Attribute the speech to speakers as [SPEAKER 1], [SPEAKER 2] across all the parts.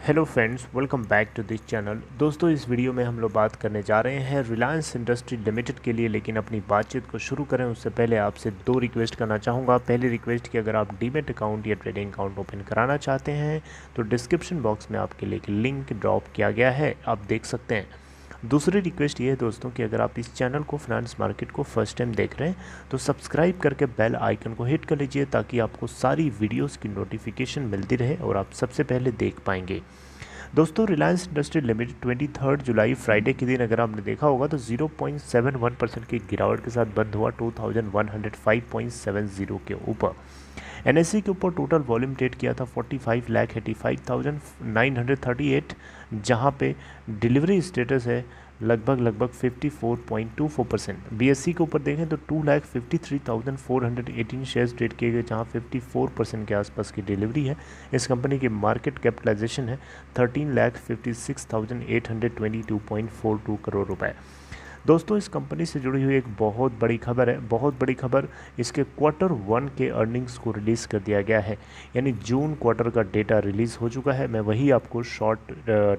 [SPEAKER 1] Hello friends, welcome back to this channel. दोस्तों, इस video में हम लोग बात करने जा रहे हैं रिलायंस इंडस्ट्री लिमिटेड के लिए। लेकिन अपनी बातचीत को शुरू करें उससे पहले आपसे दो रिक्वेस्ट करना चाहूँगा। पहली रिक्वेस्ट कि अगर आप डीमैट अकाउंट या ट्रेडिंग अकाउंट ओपन कराना चाहते हैं तो डिस्क्रिप्शन बॉक्स में आपके लिए लिंक ड्रॉप किया गया है, आप देख सकते हैं। दूसरी रिक्वेस्ट ये है दोस्तों कि अगर आप इस चैनल को फाइनेंस मार्केट को फर्स्ट टाइम देख रहे हैं तो सब्सक्राइब करके बेल आइकन को हिट कर लीजिए ताकि आपको सारी वीडियोस की नोटिफिकेशन मिलती रहे और आप सबसे पहले देख पाएंगे। दोस्तों, रिलायंस इंडस्ट्री लिमिटेड 23 जुलाई फ्राइडे के दिन अगर आपने देखा होगा तो 0.71% की गिरावट के साथ बंद हुआ 2105.70 के ऊपर। एनएससी के ऊपर टोटल वॉल्यूम ट्रेड किया था 45,85,938, जहां पे डिलीवरी स्टेटस है लगभग 54.24%। बीएससी के ऊपर देखें तो 2,53,418 शेयर्स ट्रेड किए गए, जहां 54% के आसपास की डिलीवरी है। इस कंपनी की मार्केट कैपिटलाइजेशन है 13,56,822.42 करोड़ रुपए। दोस्तों, इस कंपनी से जुड़ी हुई एक बहुत बड़ी खबर है, बहुत बड़ी खबर। इसके Q1 के अर्निंग्स को रिलीज़ कर दिया गया है, यानी जून क्वार्टर का डेटा रिलीज़ हो चुका है। मैं वही आपको शॉर्ट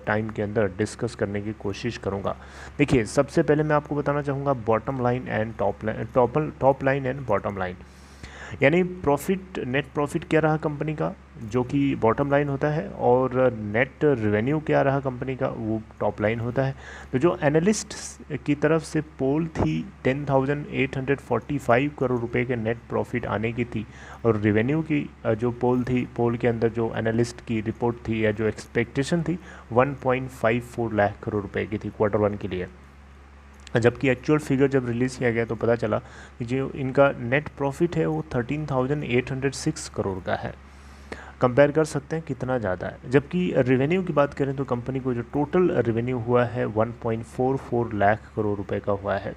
[SPEAKER 1] टाइम के अंदर डिस्कस करने की कोशिश करूंगा। देखिए, सबसे पहले मैं आपको बताना चाहूँगा bottom line and top line and bottom line, यानी प्रॉफिट, नेट प्रॉफिट क्या रहा कंपनी का, जो कि बॉटम लाइन होता है, और नेट रेवेन्यू क्या रहा कंपनी का, वो टॉप लाइन होता है। तो जो एनालिस्ट की तरफ से पोल थी 10,845 करोड़ रुपए के नेट प्रॉफिट आने की थी, और रेवेन्यू की जो पोल थी, पोल के अंदर जो एनालिस्ट की रिपोर्ट थी या जो एक्सपेक्टेशन थी 1.54 लाख करोड़ रुपए की थी Q1 के लिए। जबकि एक्चुअल फिगर जब रिलीज़ किया गया तो पता चला कि जो इनका नेट प्रॉफिट है वो 13,806 करोड़ का है। कंपेयर कर सकते हैं कितना ज़्यादा है। जबकि रेवेन्यू की बात करें तो कंपनी को जो टोटल रेवेन्यू हुआ है 1.44 लाख करोड़ रुपए का हुआ है।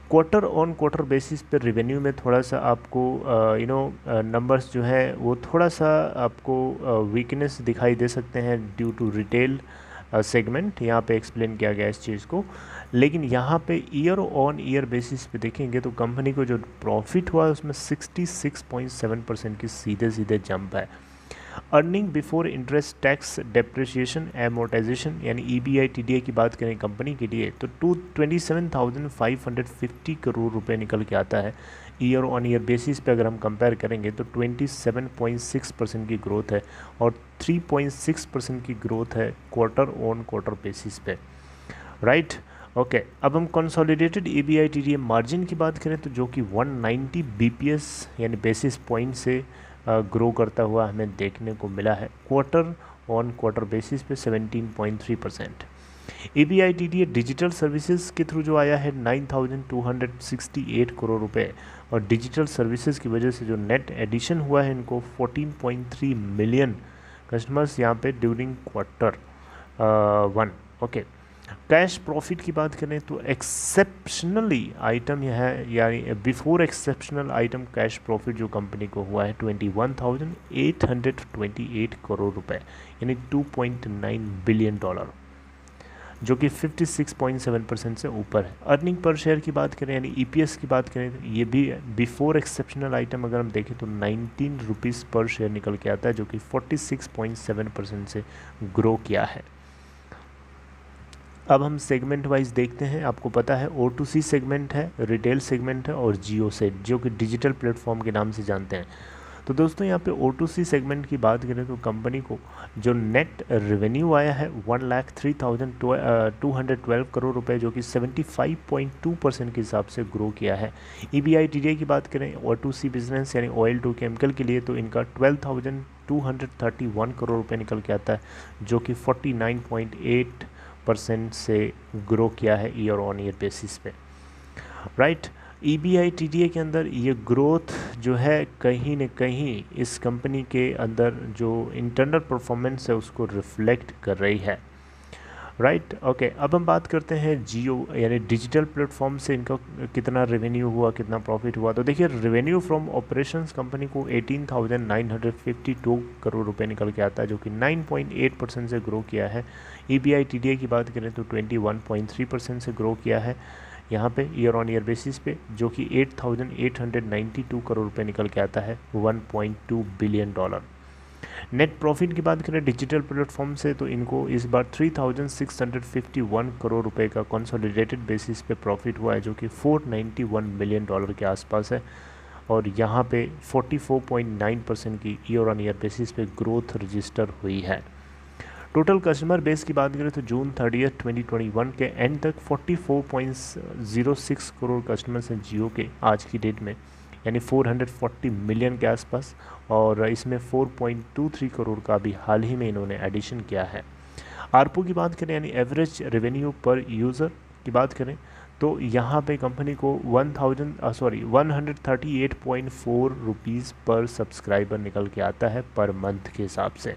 [SPEAKER 1] क्वार्टर ऑन क्वार्टर बेसिस पे रेवेन्यू में थोड़ा सा आपको नंबर्स जो है वो थोड़ा सा आपको वीकनेस दिखाई दे सकते हैं ड्यू टू रिटेल सेगमेंट, यहाँ पे एक्सप्लेन किया गया इस चीज़ को। लेकिन यहाँ पे ईयर ऑन ईयर बेसिस पे देखेंगे तो कंपनी को जो प्रॉफिट हुआ है उसमें 66.7% की सीधे सीधे जंप है। Earning before interest tax depreciation amortisation यानी EBITDA की बात करें कंपनी के लिए तो 27,550 करोड़ रुपए निकल के आता है। ईयर ऑन ईयर बेसिस पे अगर हम कंपेयर करेंगे तो 27.6% की ग्रोथ है, और 3.6% की ग्रोथ है क्वार्टर ऑन क्वार्टर बेसिस पे, राइट। ओके, अब हम कंसोलिडेटेड EBITDA मार्जिन की बात करें तो जो कि 190 BPS यानी बेसिस पॉइंट से ग्रो करता हुआ हमें देखने को मिला है क्वार्टर ऑन क्वार्टर बेसिस पे 17.3%। EBITDA डिजिटल सर्विसेज के थ्रू जो आया है 9,268 करोड़ रुपए, और डिजिटल सर्विसेज की वजह से जो नेट एडिशन हुआ है इनको 14.3 मिलियन कस्टमर्स यहाँ पे during Q1। Okay, cash profit की बात करें तो एक्सेप्शनली आइटम यह है, यानी before exceptional item cash profit जो कंपनी को हुआ है 21,828 करोड़ रुपए, यानी $2.9 बिलियन, जो कि 56.7% से ऊपर है। अर्निंग पर शेयर की बात करें यानी EPS की बात करें तो ये भी बिफोर एक्सेप्शनल आइटम अगर हम देखें तो 19 रुपीज़ पर शेयर निकल के आता है, जो कि 46.7% से ग्रो किया है। अब हम सेगमेंट वाइज देखते हैं। आपको पता है O2C सेगमेंट है, रिटेल सेगमेंट है, और जियो सेट जो कि डिजिटल प्लेटफॉर्म के नाम से जानते हैं। तो दोस्तों, यहाँ पे O2C सेगमेंट की बात करें तो कंपनी को जो नेट रेवेन्यू आया है 1,03,212 करोड़ रुपए, जो कि 75.2% के हिसाब से ग्रो किया है। EBITDA की बात करें O2C बिजनेस यानी ऑयल टू केमिकल के लिए तो इनका 12,231 करोड़ रुपए निकल के आता है, जो कि 49.8% से ग्रो किया है ईयर ऑन ईयर बेसिस पे, राइट। EBITDA के अंदर ये ग्रोथ जो है कहीं न कहीं इस कंपनी के अंदर जो इंटरनल परफॉर्मेंस है उसको रिफ्लेक्ट कर रही है, राइट। ओके, अब हम बात करते हैं जियो यानी डिजिटल प्लेटफॉर्म से इनका कितना रेवेन्यू हुआ, कितना प्रॉफिट हुआ। तो देखिए, रेवेन्यू फ्रॉम ऑपरेशंस कंपनी को 18,952 करोड़ रुपए निकल के आता है, जो कि 9.8% से ग्रो किया है। EBITDA की बात करें तो 21.3% से ग्रो किया है यहाँ पे ईयर ऑन ईयर बेसिस पे, जो कि 8,892 करोड़ रुपए निकल के आता है, $1.2 बिलियन। नेट प्रॉफिट की बात करें डिजिटल प्लेटफॉर्म से, तो इनको इस बार 3651 करोड़ रुपए का कंसोलिडेटेड बेसिस पे प्रॉफिट हुआ है, जो कि $491 मिलियन के आसपास है। और यहाँ पे 44.9% की ईयर ऑन ईयर बेसिस पे ग्रोथ रजिस्टर हुई है। टोटल कस्टमर बेस की बात करें तो जून 30 2021 के एंड तक 44.06 करोड़ कस्टमर्स हैं जियो के आज की डेट में, यानी 440 मिलियन के आसपास। और इसमें 4.23 करोड़ का भी हाल ही में इन्होंने एडिशन किया है। आरपू की बात करें यानी एवरेज रेवेन्यू पर यूज़र की बात करें तो यहाँ पे कंपनी को 138.4 रुपीज़ पर सब्सक्राइबर निकल के आता है पर मंथ के हिसाब से।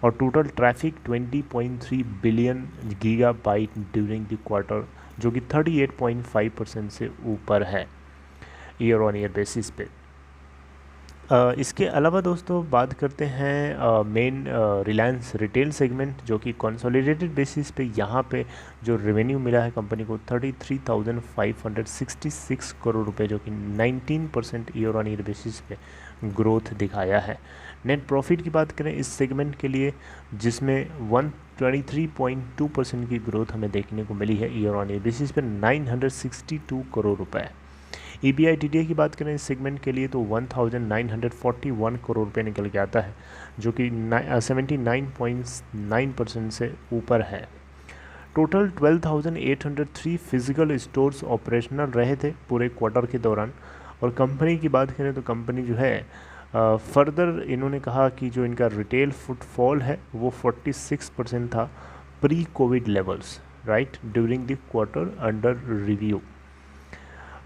[SPEAKER 1] और total traffic 20.3 billion gigabyte during the quarter, जो कि 38.5% से ऊपर है ईयर ऑन ईयर बेसिस पे। इसके अलावा दोस्तों बात करते हैं मेन रिलायंस रिटेल सेगमेंट, जो कि कंसोलिडेटेड बेसिस पे यहाँ पे जो रेवेन्यू मिला है कंपनी को 33,566 करोड़ रुपए, जो कि 19% ईयर ऑन ईयर बेसिस पे ग्रोथ दिखाया है। नेट प्रॉफिट की बात करें इस सेगमेंट के लिए, जिसमें 123.2% की ग्रोथ हमें देखने को मिली है ईयर ऑन ईयर बेसिस पे, 962 करोड़ रुपए। EBITDA की बात करें इस सेगमेंट के लिए तो 1941 करोड़ रुपए निकल के आता है, जो कि 79.9% से ऊपर है। टोटल 12,803 फिजिकल स्टोर्स ऑपरेशनल रहे थे पूरे क्वार्टर के दौरान। और कंपनी की बात करें तो कंपनी जो है फर्दर इन्होंने कहा कि जो इनका रिटेल फुटफॉल है वो 46% था pre Covid levels, right, during the quarter under review.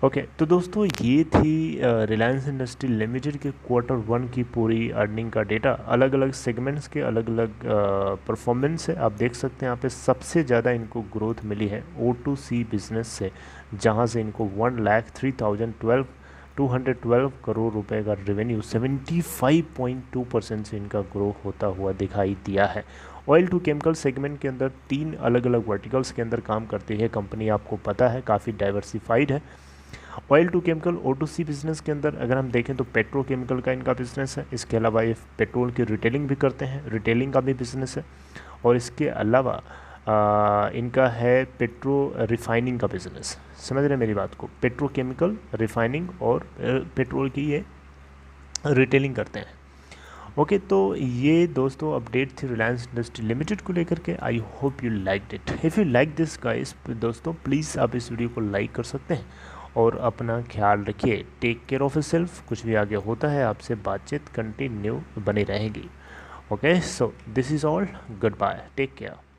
[SPEAKER 1] Okay तो दोस्तों ये थी रिलायंस इंडस्ट्री लिमिटेड के Q1 की पूरी अर्निंग का डेटा। अलग अलग सेगमेंट्स के अलग अलग परफॉर्मेंस है, आप देख सकते हैं यहाँ पे सबसे ज़्यादा इनको ग्रोथ मिली है O2C बिजनेस से, जहाँ से इनको 1,03,212 करोड़ रुपए का रेवेन्यू 75.2% से इनका ग्रो होता हुआ दिखाई दिया है। ऑयल टू केमिकल सेगमेंट के अंदर 3 अलग अलग वर्टिकल्स के अंदर काम करती है कंपनी, आपको पता है काफ़ी डाइवर्सिफाइड है। Oil to chemical O2C business के अंदर अगर हम देखें तो पेट्रोकेमिकल का इनका बिज़नेस है, इसके अलावा ये पेट्रोल की रिटेलिंग भी करते हैं, रिटेलिंग का भी बिज़नेस है। और इसके अलावा इनका है पेट्रो रिफाइनिंग का बिज़नेस। समझ रहे हैं मेरी बात को, पेट्रोकेमिकल, रिफाइनिंग और पेट्रोल की ये रिटेलिंग करते हैं। ओके तो ये दोस्तों अपडेट थी रिलायंस इंडस्ट्री लिमिटेड को लेकर के। I hope you liked it. If you like this guys दोस्तों प्लीज़ आप इस वीडियो को लाइक कर सकते हैं और अपना ख्याल रखिए। Take care of yourself. कुछ भी आगे होता है आपसे बातचीत कंटिन्यू बनी रहेगी। Okay so this is all, good bye, take care.